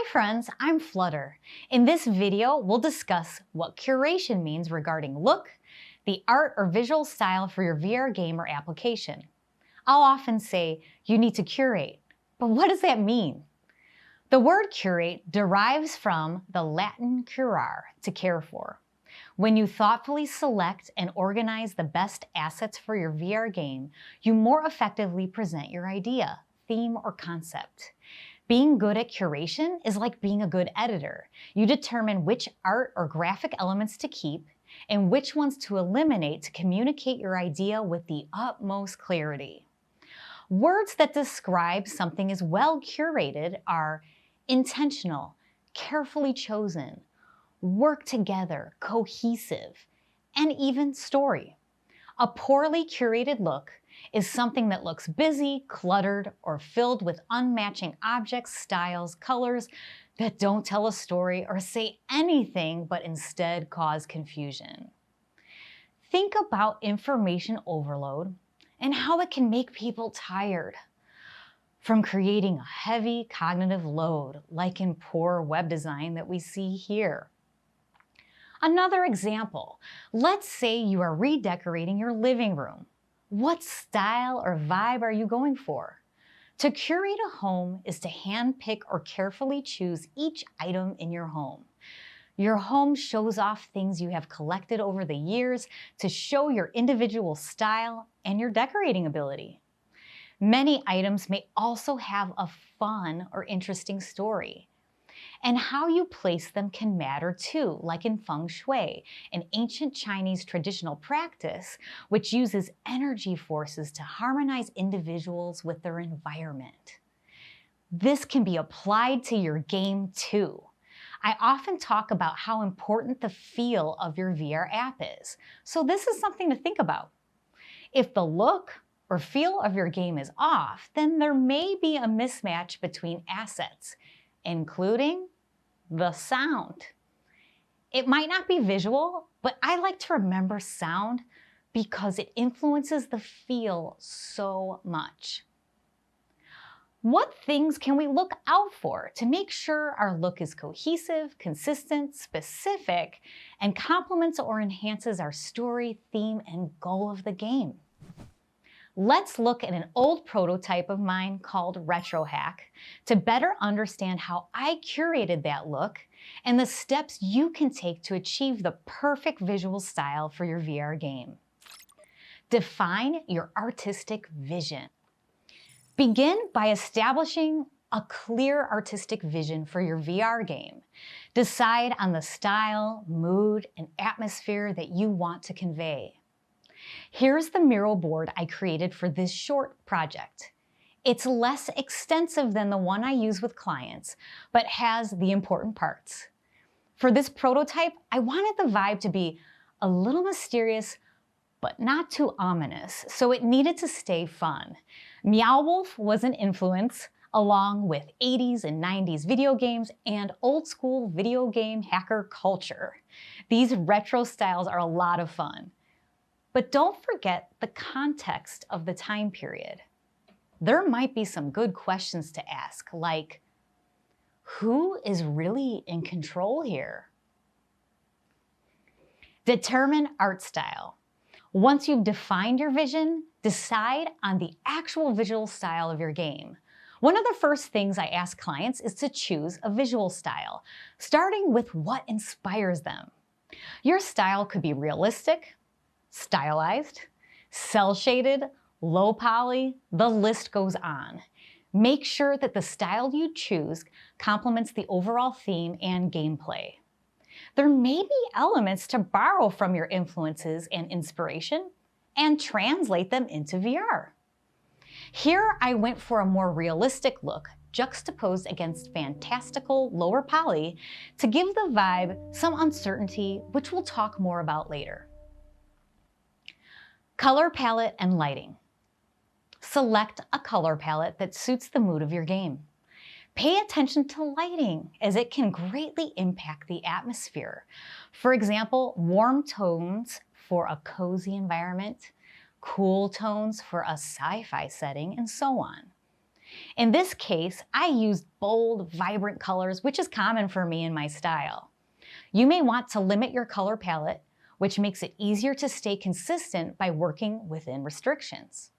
Hi friends, I'm Flutter. In this video, we'll discuss what curation means regarding look, the art or visual style for your VR game or application. I'll often say, you need to curate, but what does that mean? The word curate derives from the Latin curare, to care for. When you thoughtfully select and organize the best assets for your VR game, you more effectively present your idea, theme, or concept. Being good at curation is like being a good editor. You determine which art or graphic elements to keep and which ones to eliminate to communicate your idea with the utmost clarity. Words that describe something as well curated are intentional, carefully chosen, work together, cohesive, and even story. A poorly curated look is something that looks busy, cluttered, or filled with unmatching objects, styles, colors that don't tell a story or say anything but instead cause confusion. Think about information overload and how it can make people tired. From creating a heavy cognitive load, like in poor web design that we see here. Another example, let's say you are redecorating your living room. What style or vibe are you going for? To curate a home is to handpick or carefully choose each item in your home. Your home shows off things you have collected over the years to show your individual style and your decorating ability. Many items may also have a fun or interesting story. And how you place them can matter too, like in feng shui, an ancient Chinese traditional practice which uses energy forces to harmonize individuals with their environment. This can be applied to your game too. I often talk about how important the feel of your VR app is, so this is something to think about. If the look or feel of your game is off, then there may be a mismatch between assets, including the sound. It might not be visual, but I like to remember sound because it influences the feel so much. What things can we look out for to make sure our look is cohesive, consistent, specific, and complements or enhances our story, theme, and goal of the game? Let's look at an old prototype of mine called Retro Hack to better understand how I curated that look and the steps you can take to achieve the perfect visual style for your VR game. Define your artistic vision. Begin by establishing a clear artistic vision for your VR game. Decide on the style, mood, and atmosphere that you want to convey. Here's the mural board I created for this short project. It's less extensive than the one I use with clients, but has the important parts. For this prototype, I wanted the vibe to be a little mysterious, but not too ominous, so it needed to stay fun. Meow Wolf was an influence, along with 80s and 90s video games and old school video game hacker culture. These retro styles are a lot of fun. But don't forget the context of the time period. There might be some good questions to ask, like, who is really in control here? Determine art style. Once you've defined your vision, decide on the actual visual style of your game. One of the first things I ask clients is to choose a visual style, starting with what inspires them. Your style could be realistic, stylized, cel-shaded, low poly, the list goes on. Make sure that the style you choose complements the overall theme and gameplay. There may be elements to borrow from your influences and inspiration and translate them into VR. Here I went for a more realistic look juxtaposed against fantastical lower poly to give the vibe some uncertainty, which we'll talk more about later. Color palette and lighting. Select a color palette that suits the mood of your game. Pay attention to lighting, as it can greatly impact the atmosphere. For example, warm tones for a cozy environment, cool tones for a sci-fi setting, and so on. In this case, I used bold, vibrant colors, which is common for me in my style. You may want to limit your color palette, which makes it easier to stay consistent by working within restrictions.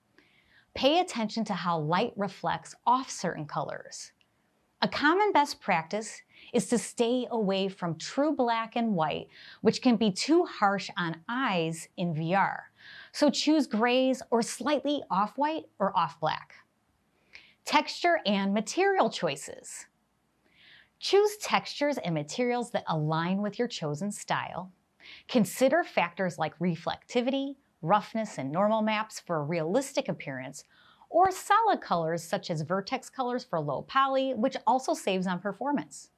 Pay attention to how light reflects off certain colors. A common best practice is to stay away from true black and white, which can be too harsh on eyes in VR. So choose grays or slightly off-white or off-black. Texture and material choices. Choose textures and materials that align with your chosen style. Consider factors like reflectivity, roughness, and normal maps for a realistic appearance, or solid colors such as vertex colors for low poly, which also saves on performance.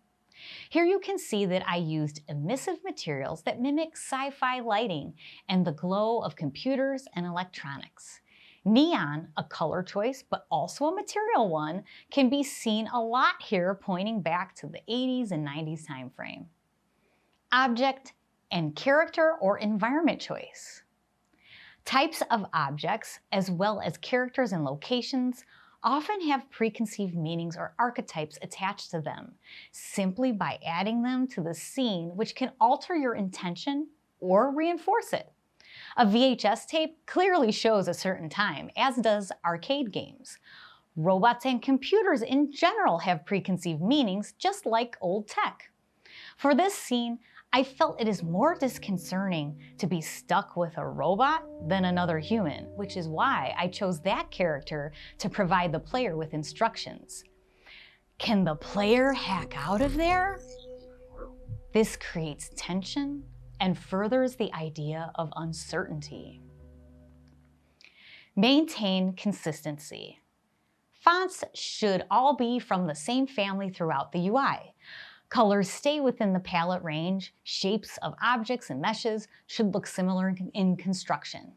Here you can see that I used emissive materials that mimic sci-fi lighting and the glow of computers and electronics. Neon, a color choice, but also a material one, can be seen a lot here, pointing back to the 80s and 90s timeframe. Object and character or environment choice. Types of objects, as well as characters and locations, often have preconceived meanings or archetypes attached to them, simply by adding them to the scene, which can alter your intention or reinforce it. A VHS tape clearly shows a certain time, as does arcade games. Robots and computers in general have preconceived meanings, just like old tech. For this scene, I felt it is more disconcerting to be stuck with a robot than another human, which is why I chose that character to provide the player with instructions. Can the player hack out of there? This creates tension and furthers the idea of uncertainty. Maintain consistency. Fonts should all be from the same family throughout the UI. Colors stay within the palette range. Shapes of objects and meshes should look similar in construction.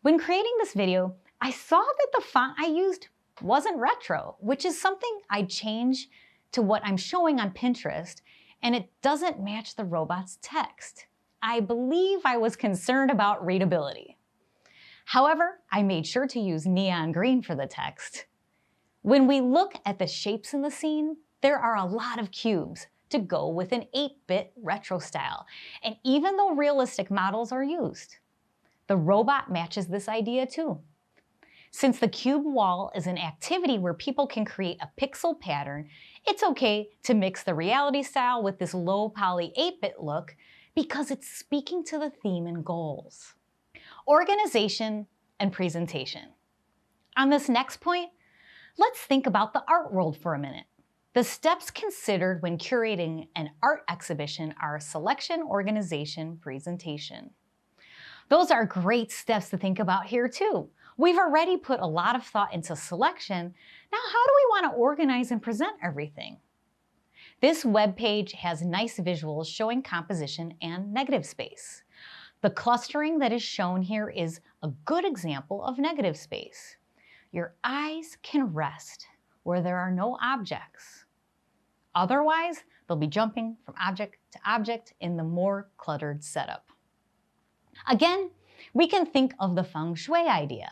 When creating this video, I saw that the font I used wasn't retro, which is something I'd change to what I'm showing on Pinterest, and it doesn't match the robot's text. I believe I was concerned about readability. However, I made sure to use neon green for the text. When we look at the shapes in the scene, there are a lot of cubes to go with an 8-bit retro style, and even though realistic models are used, the robot matches this idea too. Since the cube wall is an activity where people can create a pixel pattern, it's okay to mix the reality style with this low poly 8-bit look because it's speaking to the theme and goals. Organization and presentation. On this next point, let's think about the art world for a minute. The steps considered when curating an art exhibition are selection, organization, presentation. Those are great steps to think about here too. We've already put a lot of thought into selection. Now, how do we want to organize and present everything? This web page has nice visuals showing composition and negative space. The clustering that is shown here is a good example of negative space. Your eyes can rest where there are no objects. Otherwise, they'll be jumping from object to object in the more cluttered setup. Again, we can think of the feng shui idea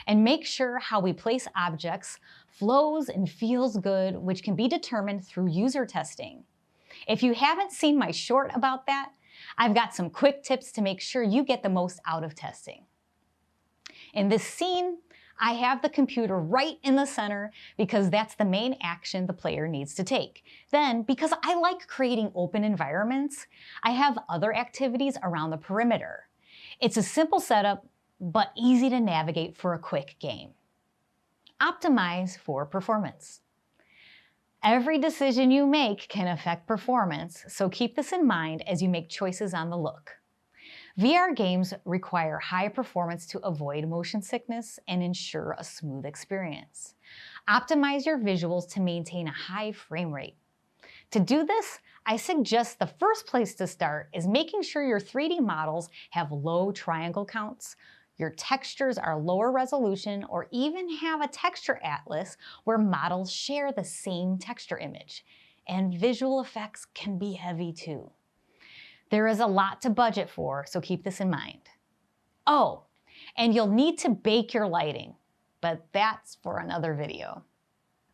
and make sure how we place objects flows and feels good, which can be determined through user testing. If you haven't seen my short about that, I've got some quick tips to make sure you get the most out of testing. In this scene, I have the computer right in the center because that's the main action the player needs to take. Then, because I like creating open environments, I have other activities around the perimeter. It's a simple setup, but easy to navigate for a quick game. Optimize for performance. Every decision you make can affect performance, so keep this in mind as you make choices on the look. VR games require high performance to avoid motion sickness and ensure a smooth experience. Optimize your visuals to maintain a high frame rate. To do this, I suggest the first place to start is making sure your 3D models have low triangle counts, your textures are lower resolution, or even have a texture atlas where models share the same texture image. And visual effects can be heavy too. There is a lot to budget for, so keep this in mind. Oh, and you'll need to bake your lighting, but that's for another video.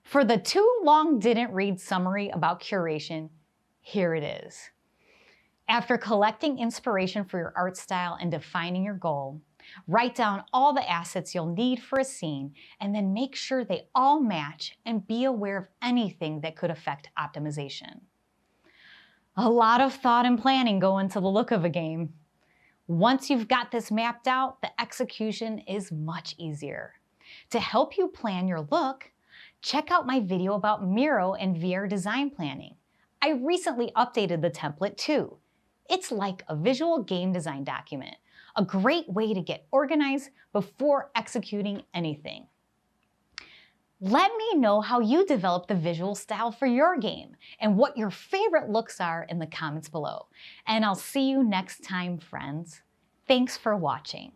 For the too long didn't read summary about curation, here it is. After collecting inspiration for your art style and defining your goal, write down all the assets you'll need for a scene and then make sure they all match and be aware of anything that could affect optimization. A lot of thought and planning go into the look of a game. Once you've got this mapped out, the execution is much easier. To help you plan your look, check out my video about Miro and VR design planning. I recently updated the template too. It's like a visual game design document, a great way to get organized before executing anything. Let me know how you develop the visual style for your game and what your favorite looks are in the comments below. And I'll see you next time, friends. Thanks for watching.